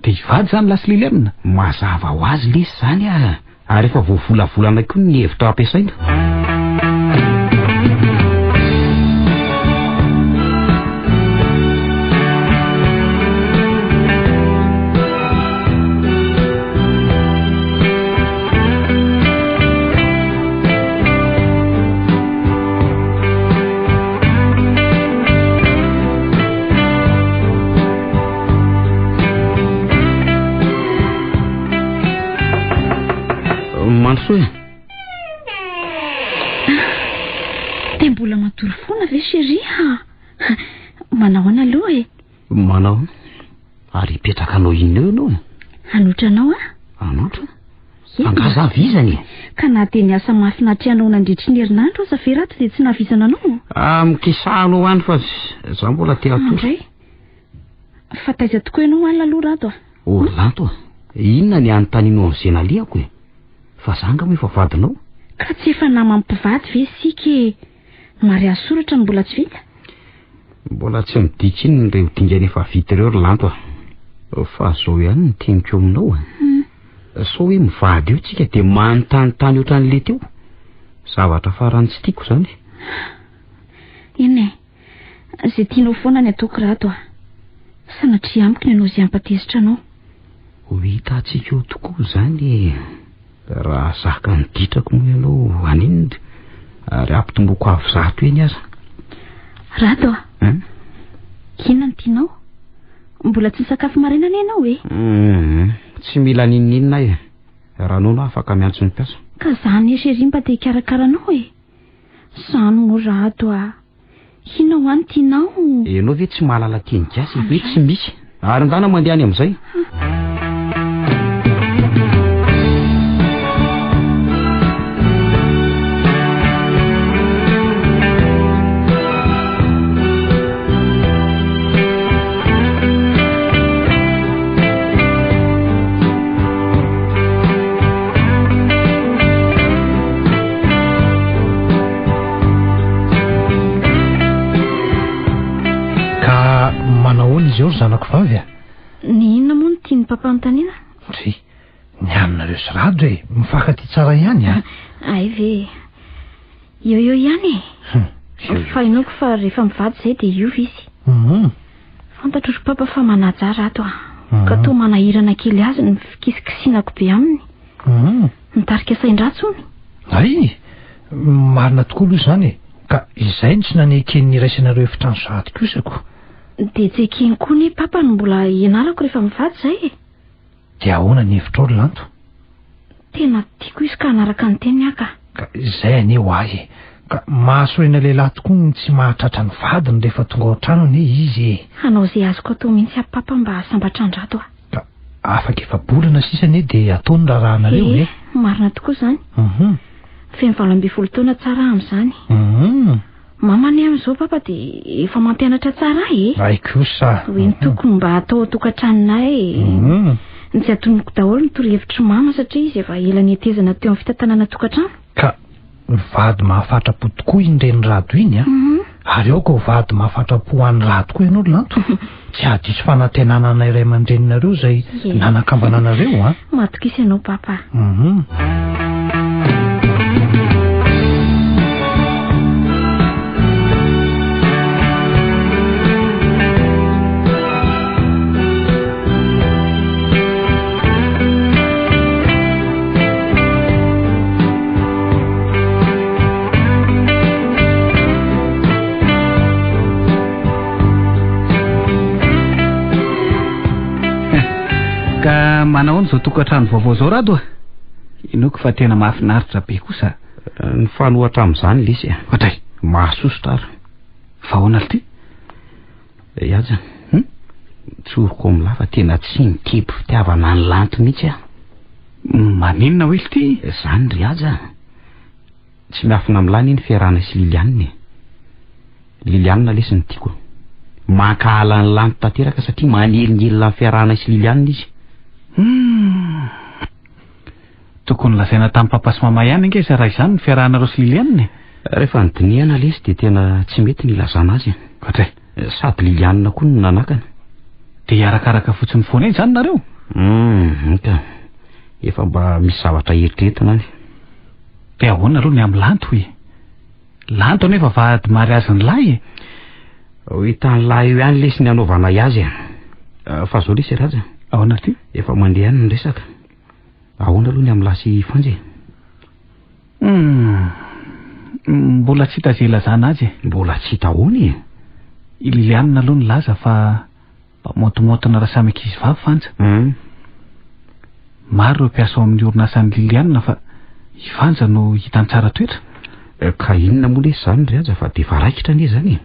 dia hivady zany lasy Liliane? Mazava ho azy lesy zany a. Ary efa voavolavolana koa ny hevitra ampiasaina. Dia mbola matory foana ve chéri? Manao ana aloha e? Manao? Ary hipetraka anao inona eo anao? Hanotra anao a? Hanotra? Angaza avizany? Ka na dia niasa mahafinaritra anao nandritry ny herinandro sa ve rato dia tsy navizana anao? Mikisahanao any fa za mbola te atory. Fa taiza tokoa ianao any aloha rato a? Lanto a, inona ny anontanianao amin'izay naliako e? Fa zanga moa efa vadinao? Ka tsy efa namampivady ve sika e? Mariazy soratra no mbola tsy vita? Mbola tsy midika iny ireo dingany efa vita ireo lanto a. Fa zao ihany ny teniko aminao a. So hoe mivady eo tsika dia manontanytany ohatran'le teo. Zavatra farany tsy tiako zany. Eny e, izay tianao foana ny ataoko rato a. Sanatria amiko ny anao izay ampatezitra anao. Ho hitantsika eo tokoa zany. Raha zaka ny ditrako moa ianao aninona ary ampitomboako avy zato eny aza. Rato a, inona ny tianao? Mbola tsy nisakafo maraina ianao e? Tsy mila ninninina e. Raha nono afaka miantso ny mpiasa. Ka zany e chéri mba te hikarakara anao e. Zany moa rato a. Inona any tianao? Ianao ve tsy mahalala teny gasy hoe tsy misy? Ary ndana mandeha any amin'izay. izy ao ry zanako vavy a? Ny inona moa no tiany papa anontaniana? Ry ny anonareo sy rado hoe mifankaty tsara ihany a? Ay ve eo ihany fa inoko fa rehefa mivady izay dia iova izy. Fantatro ry papa fa manajara ato ka toa manahirana kely azy ny fikisikisinako be aminy. Nitarika sain-dratsony. Ay marina tokoa aloha izany ka izay ny tsy nanekeny iraisanareo efitrano sahady kosako. Dia tsy ekeny koa ny papa no mbola ianarako rehefa mivady izay. Dia ahoana ny hevitra ao ry lanto? Tena tiako izy ka hanaraka ny teny aka. Ka izay aneo ahy ka mahasorena lehilahy tokoa ny tsy mahatratra ny vadiny rehefa tonga ao an-trano ane izy. Hanao izay azoko atao mihitsy a papa mba sambatra-ndrato a. Ka afaka efa bolana sisa anie dia ataony rahanareo e. Marina tokoa izany. Feno 12 taona tsara amin'izany. Mama ny amin'izao papa dia efa mampianatra tsara e. Ay kosa. Hoe ny tokony mba atao tokantranonay. Ny tsy atonoko daholo ny torohevitry mama satria izy efa ela nihetezana teo amin'ny fitantanana tokantrano. Ka vady mahafatrapo tokoa iny reny rado iny a. Ary ao ka vady mahafatrapo an'ny rado koa ianao ry lanto. Tsy adiso fanantenana iray aman-dreninareo izay nanakambananareo a. Matokisa ianao papa. Ka manao izao tokantrano vaovao zao rado a? Inoko fa tena mahafinaritra be kosa. Ny fanohatra amin'izany lisy a. Ohatray mahasosotra ary. Fa ahoana ity? Aja tsoroko amin'lahy fa tena tsy nikepy fitiavana ny lanto mihitsy a. Maninona hoe ity? Izany ry aja tsy miafina amin'lahy ny fiarahana sy Liliane. Liliane lesy ny tiako. Mankahala ny lanto tanteraka satria manelingelina ny fiarahana sy Liliane izy. Tokony lazaina tamin'ny papa sy mama ihany ange izy raha izany ny fiarahanareo sy Liliane. Rehefa nydinihana lesy dia tena tsy mety ny lazana azy. Ohatray sady Liliane koa no nanakana. Dia arakaraka fotsiny foana eny izany nareo? Ka efa mba misy zavatra eritreretana any. Dia ahoana aloha ny amin'ny lanto hoe? Lanto anefa vady mariazy ny lahy e. Hitan'ny lahy io ihany lesy ny anaovana azy fa zao lesy raja. Ahoana ity? Efa mandeha ny resaka. Ahoana aloha ny amin'ny lahy sy Fanje? Mbola tsy hita izay ilazana azy. Mbola tsy hita ahoana I Liliane aloha ny laza fa motomotina raha samy ankizy vavy Fanja. Maro ireo mpiasa ao amin'ny orinasan'ny Liliane fa i Fanja no hitany tsara toetra. Ka inona moa lesy izany ry aja fa dia varaikitra anie izany.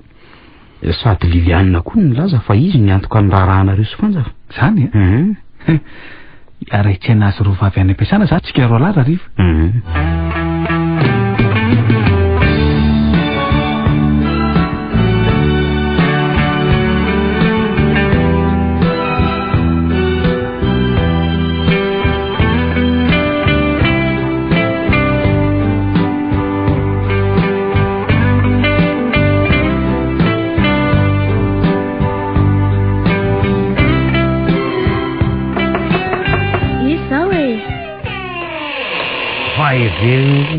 Sady Liliane koa ny laza fa izy ny antoka ny raharahanareo sy Fanja. Izany e? Araitsena azy roa vavy any am-piasana za tsika roa lara riva.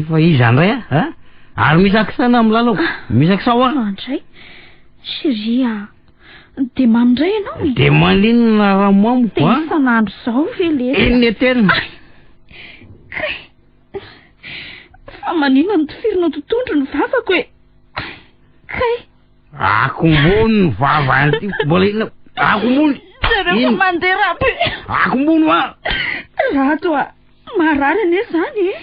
Fa izy andray a? Ary misakisana amin'ny lalao. Misakisao a? Andray Chérie dia mandray ianao. Dia maninona raha moamo dia isan'andro izao ve lesy? Eny tena. Fa maninona ny tofirinao totondro ny vavako e? Kay akombony ny vava anty mbola inona akombony. Zareo fa mandeha rabe. Akombony a. Rato a marary ane izany e.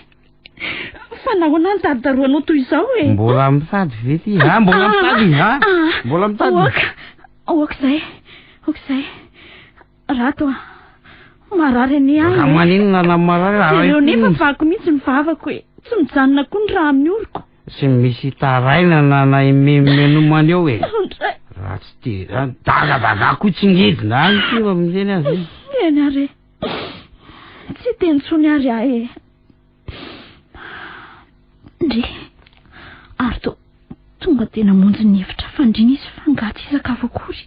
Fa nahoana ny tadidaroanao toy izao e? Mbola mitady vety. Mbola mitady mbola mitady. Okizay rato a marary ane ka maninona na marary zareo nefa vako mihitsy ny vavako e. Tsy mijanona koa ny raha amin'ny oriko. Tsy misy taraina na imenomany eo e. Raha tsy te dagadaga kotsingidina any ty amin'izany azy. Eny are tsy teny tsony ary ahy e. Ndre ary tonga tena monjy ny hevitra fandrina izy fa ngaty sakafo akory.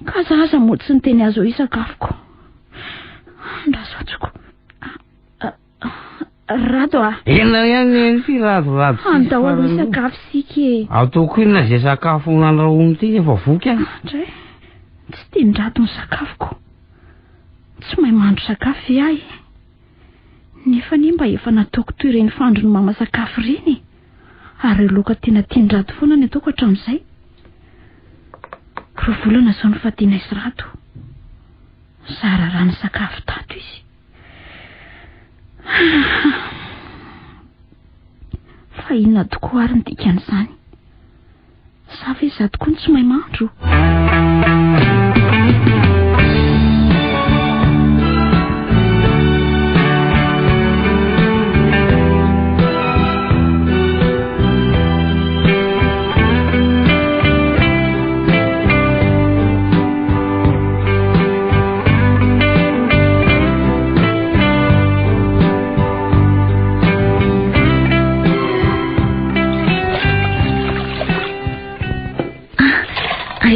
ka zaza moa tsy niteny azo isakafoko. Andrasoatsoko. Rado a. Ena ihany ty rado. Andao isakafo sika. Ataoko inona zay sakafo nandrahoiny ty efa voky any. Andray. Tsy tendrado ny sakafoko. Tsy mahay mahandro sakafo iahy. Nefa ny mba efa nataoko toy ireny fandrony mama sakafo ireny. Ary loka tena tendrado foana ny ataoko hatramin'izay. Roa volana zao ny fahatena isy rado. Zara rano sakafo tato izy. Fa inona tokoa ary ny dikan'izany. Sa ve izaho tokoa ny tsy mahay mahandro?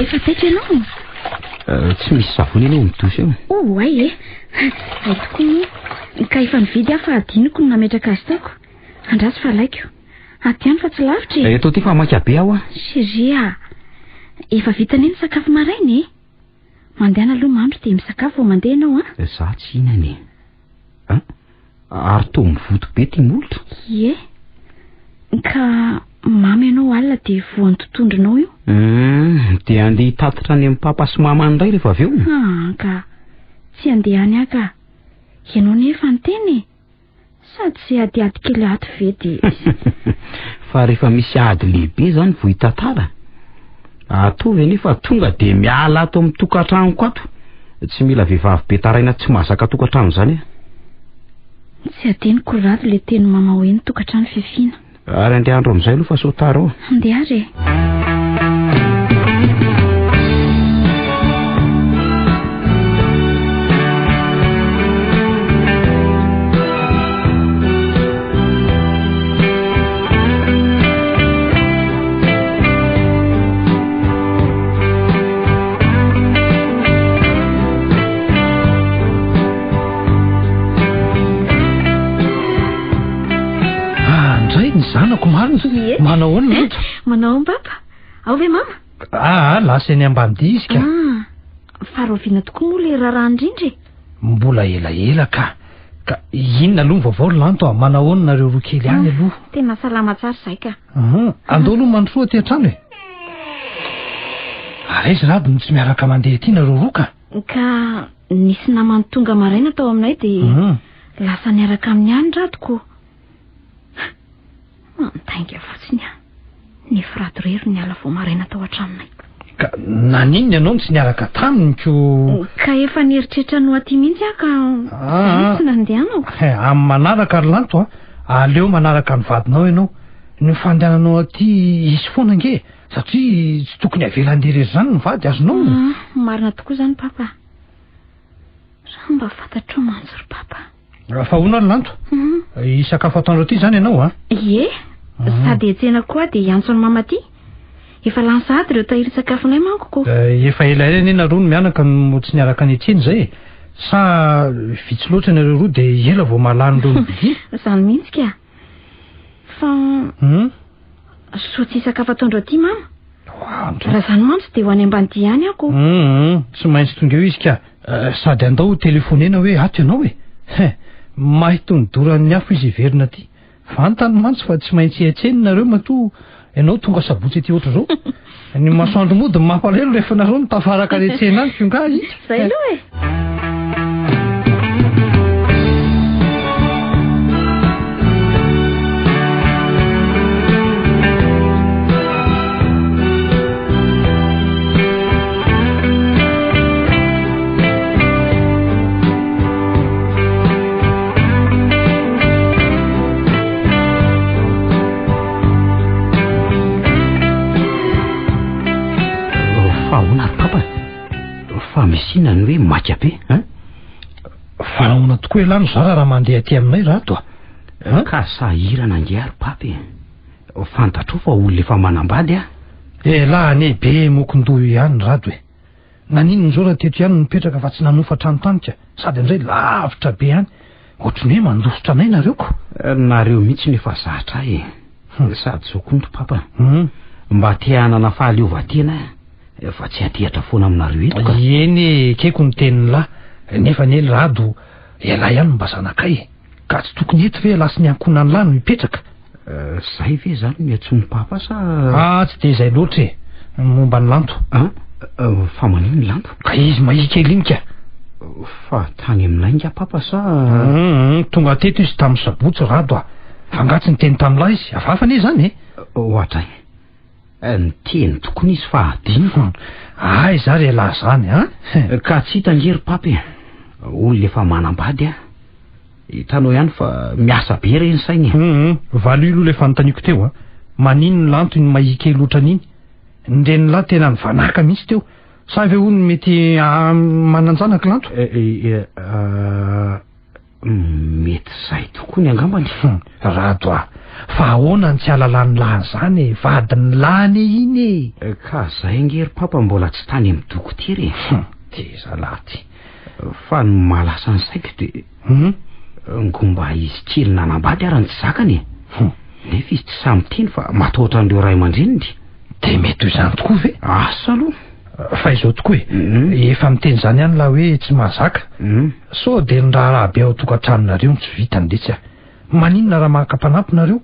Efa taitra ianao? Tsy misy savony ianao midosy eo. Ay e. Ay tokoa. Ka efa nividy aho fa adiniko no nametraka azy taoko. Andraso fa laiko. Aty ihany fa tsy lavitra e. Eto ty fa maka be aho a. Siria. Efa vita ny sakafo maraina e. Mandehana aloha mandro dia misakafo vao mandeha ianao a. Za tsy hinany. Ary to mivoto be ty molotra. Ie. Ka mamy ianao alina dia voan'ny totondronao io. Dia andeha hitatitra any amin'ny papa sy mama indray rehefa avy eo. Ka tsy andeha any aka. Ianao nefa niteny. Sady tsy adiady kely ato vety. Fa rehefa misy ady lehibe zany vao hitatara. Atovy nefa tonga dia miala ato amin'ny tokantranoko ato. Tsy mila vehivavy be taraina tsy mahazaka tokantrano zany. Tsy ateniko rado le teny mama hoe ny tokantrano fiafiana. Ary andeha andro amin'izay aloha fa sotara ao. Andeha ary. Zanako marina. Manao ahoana loatra? Manao papa. Ao ve mama? Lasa ny ambanidia izy ka. Faharoviana tokoa moa le raharaha indrindra. Mbola ela ka inona aloha vaovao lanto manao ahoana nareo roa kely any aloha? Tena salama tsara izay ka. Andao aloha mandroa aty an-trano e. Izy rado no tsy miaraka mandeha ety nareo roa ka. Ka nisy namany tonga maraina tao aminay dia lasa niaraka amin'ny any radoko. Tainga fotsiny ny firatorero ny ala vao maraina tao an-tranonay. Ka naninona ianao tsy niaraka taminy ko? Ka efa nieritreritra no aty mihitsy aka. Tsy nandehanao. Amin'ny manaraka ary lanto aleo manaraka ny vadinao ianao. Ny fandehananao aty isy foana nge satria tsy tokony avela andeha zany ny vady azonao. Marina tokoa zany papa. Raha mba fantatro manjy ry papa. Fa hoana ny lanto? Isakafo ataondro aty zany ianao Ie. Sady etsena koa dia iantso ny mama ty. Efa lany sahady ireo tahiry sakafonay manko ko. Efa elaela ny nareo no mianaka no tsy niaraka ny etseny zay. Sa vitsy loatra nareo roa dia ela vao malany ireo mividy. Zany mihitsy ka. Fa so tsy sakafo ataondro aty mama. Raha zany mantsy dia ho any ambanidia ihany ako. Tsy maintsy tonga eo izy ka. Sady andao telefonena hoe ato ianao e. Mahita ny doran'ny afo izy iverina aty. Fantany mantsy fa tsy maintsy etseny nareo matoa ianao tonga sabotsy aty oatra zao. Ny masoandro mody mampalahelo rehefa nareo nitafaraka ny etsena any tonga izy. Zay aloha e. Mesinany hoe maka be fanaona tokoa elano zara raha mandeha aty aminay rato ka sahirana angeary papy fantatro fa olona efa manambady lahany be mokondoho ihany rado nanino ny zao raha teto ihany mipetraka fa tsy nanofa tranotanika sady am'izay lavitra be any ohatrany hoe mandositra anay nareoko nareo mihitsy nefa zatra sady zao konto papa mba tianana fahaleovatena fa tsy atehatra foana aminareo eto ka eny keko ny teniny lahy nefa ny ely rado ela ihany mba zanakay ka tsy tokony eto ve lasy ny ankonany lahy no mipetraka zay ve zany miantsony papa sa tsy de zay loatra momba ny lanto fa manino ny lanto ka izy mahikely iny ka fa tany amin'lainga papa sa tonga teto izy tamin'ny sabotsy rado fangatsy ny teny tamin'lahy izy afafany zany ohatra ny teny tokony izy fa adiniko ay za re lahy zany ka tsy hitangery papy olona efa manambady hitanao ihany fa miasa be reny sainy valilo le fanontaniako teo manino ny lanto ny mahikely ohatran'iny ndreny lahy tena ny vanaka mihitsy teo sa ve hono mety mananjanaka lanto mety zay tokony angambany rado fa ahoana ny tsy alalany lany zany vadiny lany iny ka zay angery papa mbola tsy tany amin'ny dokotera de zalaty fa ny malasa ny saiko de ngomba izy kely nanambady arany tsy zakany nefa izy tsy samy teny fa matahotra an'ireo ray aman-dreniny de mety ho izany tokoa ve asa aloha fa izao tokoa efa miteny zany ihany laha hoe tsy mahazaka so de ny raha be ao tokantranonareo tsy vitany letsy maninona raha mahakampanampinareo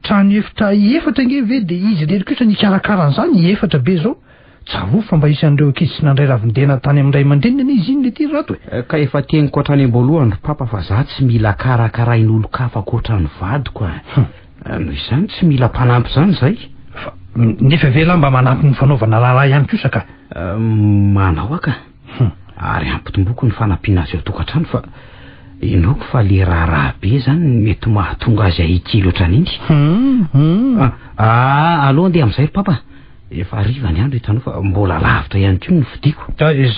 trano efatra nge ve de izy rery kosa nikarakaranyzany efatra be zao tsaro fa mba isan'ireo ankizy sy nandray ravindena tany amin'ray aman-dreniny izy iny le ty rato ka efa teniko ohatrany am-boalohany papa fa za tsy mila karakarain'olo kafako ohatrany vadiko noho izany tsy mila mpanampy zany zay nefa ve la mba manampy ny fanaovana raharaha ihany kosa ka manao aka ary ampitomboky ny fanampiana azy eo tokantrano fa inoko fa le raharaha be zany mety mahatonga azy ahikely ohatran'iny aloha andeha am'izay ry papa efa arivany andro hitanao fa mbola lavitra ihany koa ny fidiko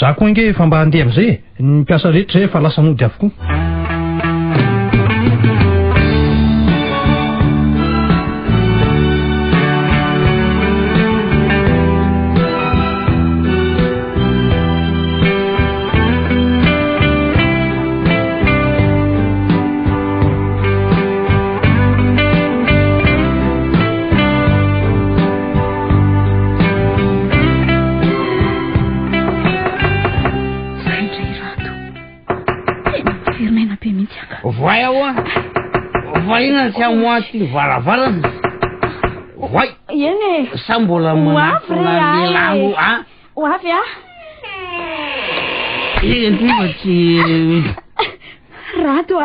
za koa nge efa mba andeha am'izay ny mpiasa rehetra zay efa lasa mody avokoa Tsy amoaty ny varavarana vai eny sa mbola manalelano hoavy entriva tsy rato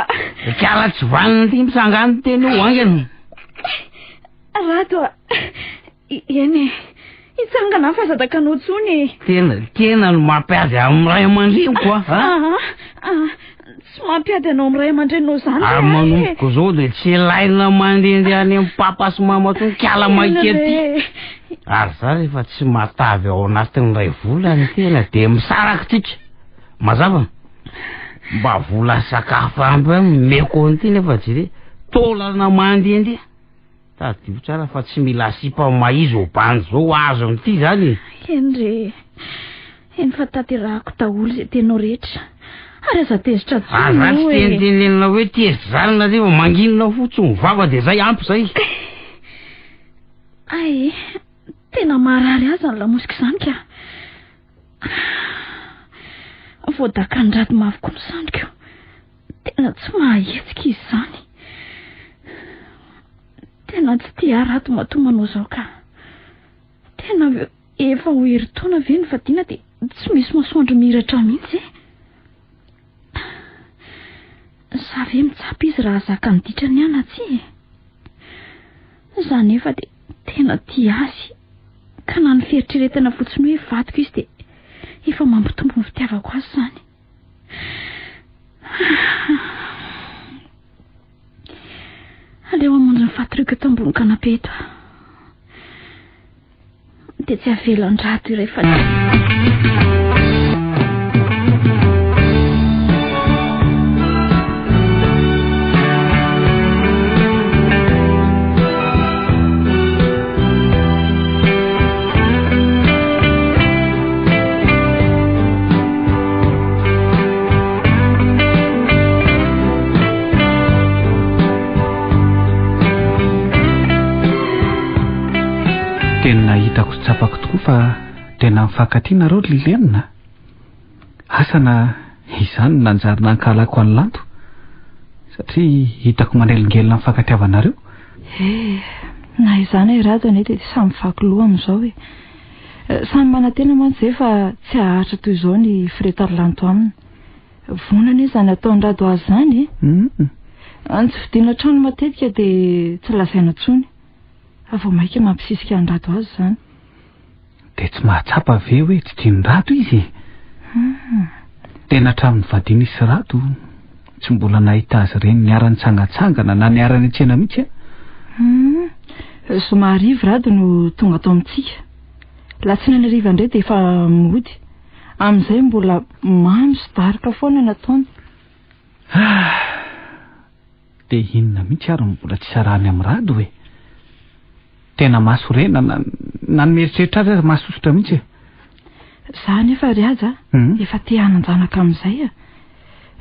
kala tsy vanina ty misangany teny io angany rato eny itsangana fazadakanao tsony tena no mampiady amin'ny ray aman-dreniko tsy mampiady anao amin'ny ray aman-drenao zany manomboka zao de tsy laina mandehandeha any amin'ny papa sy mama tony kiala maikety ary za rehefa tsy matavy ao anatin'ny ray volany tena de misaraka tsika mazava mba vola sakafo ampy meko an'ity nefa jire tolana mandehandeha tadio tsara fa tsy mila sipa maizy ho bany zao azo am'ity zany endre eny fa taterahako daholo zay tenao rehetra ary aza tezitra aza tsy tenitenenina hoe tezitra zany na refa manginona fotsiny vava de zay ampy zay ay tena marary azy ny lamosika zany ka voadakan-drato mavoko ny sandriko tena tsy mahetsika izy zany tena tsy tia rato matomanao zao ka tena efa ho hery-taona ve ny fadiana de tsy misy masoandro mihiratra mihitsy za ve mitsapy izy raha zaka ny ditrany ihany atsy za nefa de tena tia azy ka na ny fieritreretana fotsiny hoe vadiko izy de efa mampitombo ny fitiavako azy zany aleo amonjy ny fatoriko eto ambony kanape eto de tsy avelan-drato rehefa tsapako tokoa fa tena mifankatianareo Liliana. Asana izany nanjary nankalako any lanto satria hitako manelingely mifankatiavanareo. Na izany Rado ane dia samy vaky loha amin'izao hoe samy manantena mantsy izay fa tsy haharitra toy izao ny firetan-lanto aminy. Vonana izany ataony Rado azy zany any tsy vidiana trano matetika dia tsy lazaina intsony. Avao maika mampisisika ny Rado azy zany. Dia tsy mahatsapa ve hoe tsy tiany Rado izy? Tena hatramin'ny vadiana isy Rado tsy mbola nahita azy ireny niara-nitsangatsangana na niara-niantsena mihitsy. Somary ivy Rado no tonga atao amintsika. Latsinainy hariva indray dia efa mody. Amin'izay mbola mamy sy daroka foana nataony. Dia inona mihitsy ary mbola tsy sarahany amin'ny Rado hoe tena masorena na nimeritreritra azy mahasosotra mihitsy. Za nefa ry aza efa te hananjanaka amin'izay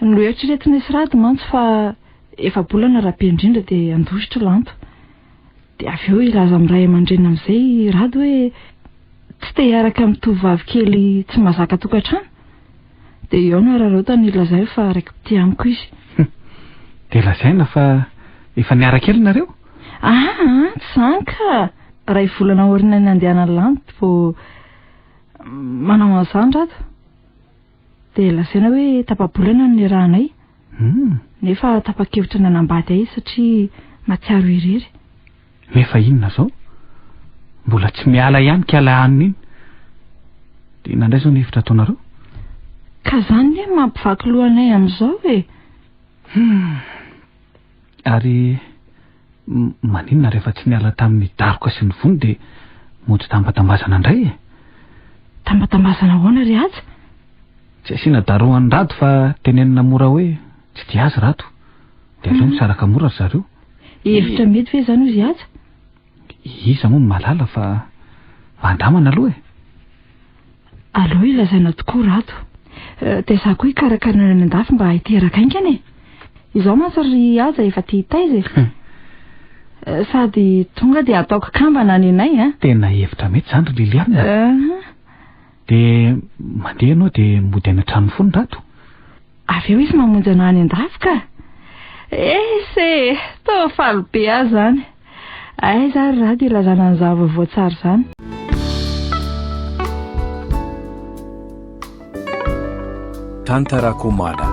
no eritreretina isy Rado mantsy fa efa bolana rabe indrindra dia andositra lanto. Dia avy eo ilaza amin'ny ray aman-dreny amin'izay Rado hoe tsy te hiaraka amin'ny tovovavy kely tsy mazaka tokantrano. Dia eo no rarotany ilazay fa raiky piti amiko izy. Dia lazaina fa efa niaraka ely nareo? Tsy zany ka. Ray volana orina ny andehanany lanto vao manao an'izany Rado. Dia lazaina hoe tapa-bolana ny rahanay. Nefa tapa-kevitra nanambady ahy satria matsiaro irery. Nefa inona zao? Mbola tsy miala ihany kialahaniny iny. Dia nandray zao ny hevitra ataonareo? Ka zany hoe mampivaky lohanay amin'izao hoe. Ary maninona rehefa tsy niala tamin'ny daroka sy ny vony dia mody tambatambazana indray? Tambatambazana ahoana ry aza? Tsy asiana daroan'ny Rado fa tenenina mora hoe tsy dia azy Rado. Dia aleo misaraka mora zareo. Hevitra mety ve zany izy aza? Iza moa malala fa mandamana aloha Aleo ilazaina tokoa Rado. Dia za koa hikarakana ny andafy mba hiteraka aingana. Izao mantsy ry aza efa tia hitaiza. Sady tonga dia ataoko kambana ny anay. Tena hevitra mety zany ry Liliana. Dia mandeha ianao dia mody any an-trano foana Rado. Avy eo izy mamonjy anao any an-dafy ka. Toa faly be azy zany. Aiza ry Rado ilazana ny zava-vaovao tsara zany. Tantarako mada.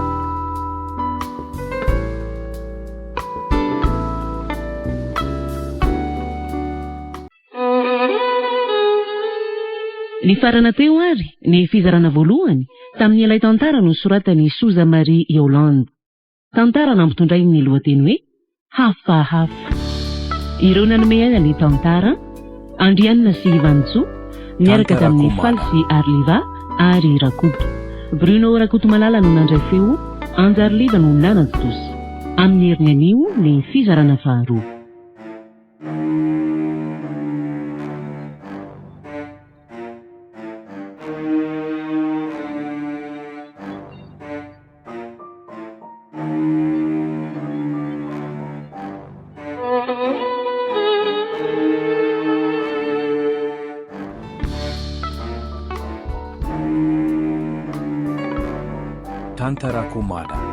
Ny farana teo ary ny fizarana voalohany tamin'ny ilay tantara no soratany Souza Marie Yolande. Tantara nampitondray ny lohateny hoe hafahafa. Ireo nanome aina ny tantara Andrianina sy Ivanitso miaraka tamin'ny Faly sy Arliva ary Rakoto. Bruno Rakoto Malala no nandray feo, Anjarliva no nanatosy. Amin'ny herin'ny anio ny fizarana faharoa. Tantarako mada.